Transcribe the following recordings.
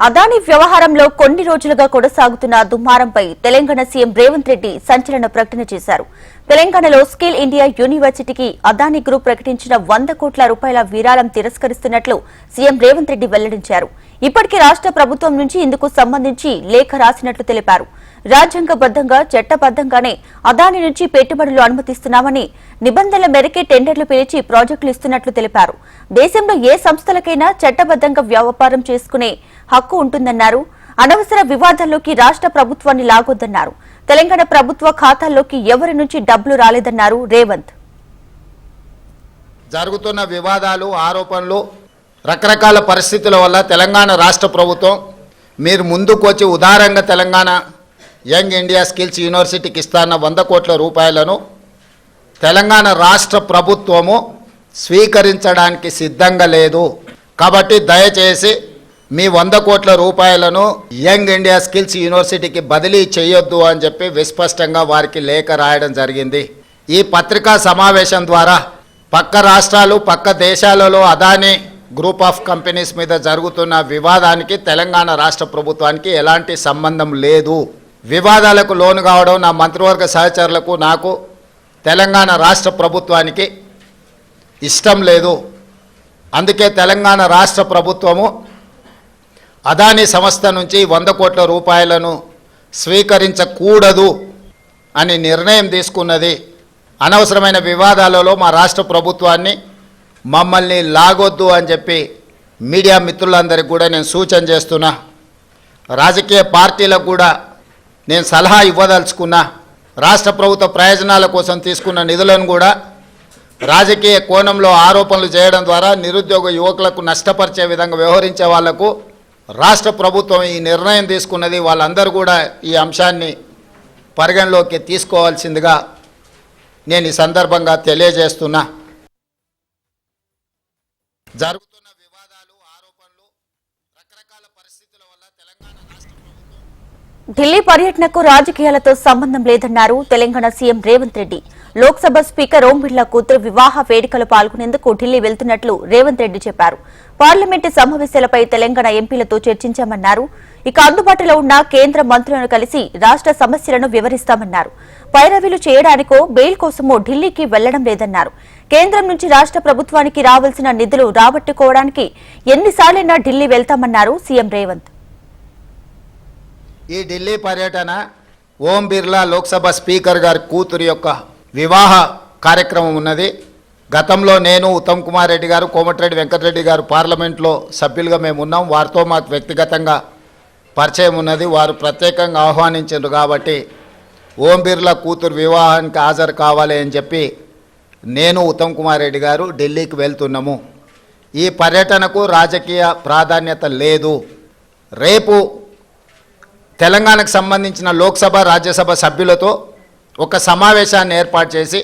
అదానీ వ్యవహారంలో కొన్ని రోజులుగా కొనసాగుతున్న దుమారంపై తెలంగాణ సీఎం రేవంత్ రెడ్డి సంచలన ప్రకటన చేశారు. తెలంగాణలో స్కిల్ ఇండియా యూనివర్సిటీకి అదానీ గ్రూప్ ప్రకటించిన 100 కోట్ల రూపాయల విరాళం తిరస్కరిస్తున్నట్లు సీఎం రేవంత్ రెడ్డి వెల్లడించారు. ఇప్పటికే రాష్ట్ర ప్రభుత్వం నుంచి ఇందుకు సంబంధించి లేఖ రాసినట్లు తెలిపారు. రాజ్యాంగబద్దంగా చట్టబద్దంగానే అదానీ నుంచి పెట్టుబడులు అనుమతిస్తున్నామని, నిబంధనల మేరకే టెండర్లు పిలిచి ప్రాజెక్టులు ఇస్తున్నట్లు తెలిపారు. దేశంలో ఏ సంస్థలకైనా చట్టబద్దంగా వ్యాపారం చేసుకునే హక్కు ఉంటుందన్నారు. అనవసర వివాదాల్లోకి రాష్ట్ర ప్రభుత్వాన్ని లాగొద్దన్నారు. తెలంగాణ ప్రభుత్వ ఖాతాల్లోకి ఎవరి నుంచి డబ్బులు రాలేదన్నారు రేవంత్. జరుగుతున్న వివాదాలు, ఆరోపణలు, రకరకాల పరిస్థితుల వల్ల తెలంగాణ రాష్ట్ర ప్రభుత్వం మీరు ముందుకు వచ్చి ఉదారంగా తెలంగాణ యంగ్ ఇండియా స్కిల్స్ యూనివర్సిటీకి ఇస్తాన్న 100 కోట్ల రూపాయలను తెలంగాణ రాష్ట్ర ప్రభుత్వము స్వీకరించడానికి సిద్ధంగా లేదు. కాబట్టి దయచేసి మీ 100 కోట్ల రూపాయలను యంగ్ ఇండియా స్కిల్స్ యూనివర్సిటీకి బదిలీ చేయొద్దు అని చెప్పి విస్పష్టంగా వారికి లేఖ రాయడం జరిగింది. ఈ పత్రికా సమావేశం ద్వారా పక్క రాష్ట్రాలు, పక్క దేశాలలో అదానీ గ్రూప్ ఆఫ్ కంపెనీస్ మీద జరుగుతున్న వివాదానికి తెలంగాణ రాష్ట్ర ప్రభుత్వానికి ఎలాంటి సంబంధం లేదు. వివాదాలకు లోను కావడం నా మంత్రివర్గ సహచరులకు, నాకు, తెలంగాణ రాష్ట్ర ప్రభుత్వానికి ఇష్టం లేదు. అందుకే తెలంగాణ రాష్ట్ర ప్రభుత్వము అదానీ సంస్థ నుంచి 100 కోట్ల రూపాయలను స్వీకరించకూడదు అని నిర్ణయం తీసుకున్నది. అనవసరమైన వివాదాలలో మా రాష్ట్ర ప్రభుత్వాన్ని, మమ్మల్ని లాగొద్దు అని చెప్పి మీడియా మిత్రులందరికీ కూడా నేను సూచన చేస్తున్నా. రాజకీయ పార్టీలకు కూడా నేను సలహా ఇవ్వదలుచుకున్నా. రాష్ట్ర ప్రభుత్వ ప్రయోజనాల కోసం తీసుకున్న నిధులను కూడా రాజకీయ కోణంలో ఆరోపణలు చేయడం ద్వారా నిరుద్యోగ యువకులకు నష్టపరిచే విధంగా వ్యవహరించే వాళ్లకు రాష్ట్ర ప్రభుత్వం ఈ నిర్ణయం తీసుకున్నది. వాళ్ళందరూ కూడా ఈ అంశాన్ని పరిగణలోకి తీసుకోవాల్సిందిగా నేను ఈ సందర్భంగా తెలియజేస్తున్నా. జరుగుతున్న వివాదాలు, ఆరోపణలు, రకరకాల పరిస్థితుల వల్ల తెలంగాణ రాష్ట్ర ప్రభుత్వం ఢిల్లీ పర్యటనకు రాజకీయాలతో సంబంధం లేదన్నారు తెలంగాణ సీఎం రేవంత్ రెడ్డి. లోక్సభ స్పీకర్ ఓం బిర్లా కూతురు వివాహ వేడుకలు పాల్గొనేందుకు ఢిల్లీ వెళ్తున్నట్లు రేవంత్ రెడ్డి చెప్పారు. పార్లమెంటు సమావేశాలపై తెలంగాణ ఎంపీలతో చర్చించామన్నారు. ఇక అందుబాటులో ఉన్న కేంద్ర మంత్రులను కలిసి రాష్ట్ర సమస్యలను వివరిస్తామన్నారు. పైరవీలు చేయడానికో, బెయిల్ కోసమో ఢిల్లీకి వెళ్లడం లేదన్నారు. కేంద్రం నుంచి రాష్ట్ర ప్రభుత్వానికి రావాల్సిన నిధులు రాబట్టుకోవడానికి ఎన్నిసార్లైనా ఢిల్లీ వెళ్తామన్నారు సీఎం రేవంత్. ఈ ఢిల్లీ పర్యటన ఓం బిర్లా లోక్సభ స్పీకర్ గారి కూతురు యొక్క వివాహ కార్యక్రమం ఉన్నది. గతంలో నేను, ఉత్తమ్ కుమార్ రెడ్డి గారు, కోమటిరెడ్డి వెంకటరెడ్డి గారు పార్లమెంట్లో సభ్యులుగా మేము ఉన్నాం. వారితో మాకు వ్యక్తిగతంగా పరిచయం ఉన్నది. వారు ప్రత్యేకంగా ఆహ్వానించారు కాబట్టి ఓం బిర్లా కూతురు వివాహానికి హాజరు కావాలి అని చెప్పి నేను, ఉత్తమ్ కుమార్ రెడ్డి గారు ఢిల్లీకి వెళ్తున్నాము. ఈ పర్యటనకు రాజకీయ ప్రాధాన్యత లేదు. రేపు తెలంగాణకు సంబంధించిన లోక్సభ, రాజ్యసభ సభ్యులతో ఒక సమావేశాన్ని ఏర్పాటు చేసి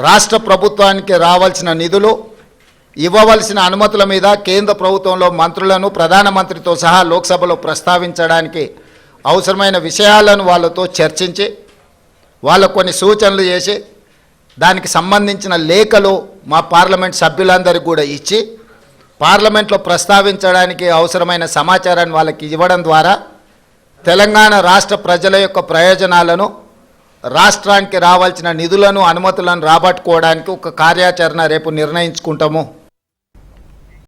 రాష్ట్ర ప్రభుత్వానికి రావాల్సిన నిధులు, ఇవ్వవలసిన అనుమతుల మీద కేంద్ర ప్రభుత్వంలో మంత్రులను, ప్రధానమంత్రితో సహా లోక్సభలో ప్రస్తావించడానికి అవసరమైన విషయాలను వాళ్ళతో చర్చించి వాళ్ళకు కొన్ని సూచనలు చేసి దానికి సంబంధించిన లేఖలు మా పార్లమెంట్ సభ్యులందరికీ కూడా ఇచ్చి పార్లమెంట్లో ప్రస్తావించడానికి అవసరమైన సమాచారాన్ని వాళ్ళకి ఇవ్వడం ద్వారా తెలంగాణ రాష్ట్ర ప్రజల యొక్క ప్రయోజనాలను, రాష్ట్రానికి రావాల్సిన నిధులను, అనుమతులను రాబట్టుకోవడానికి ఒక కార్యాచరణ రేపు నిర్ణయించుకుంటాము.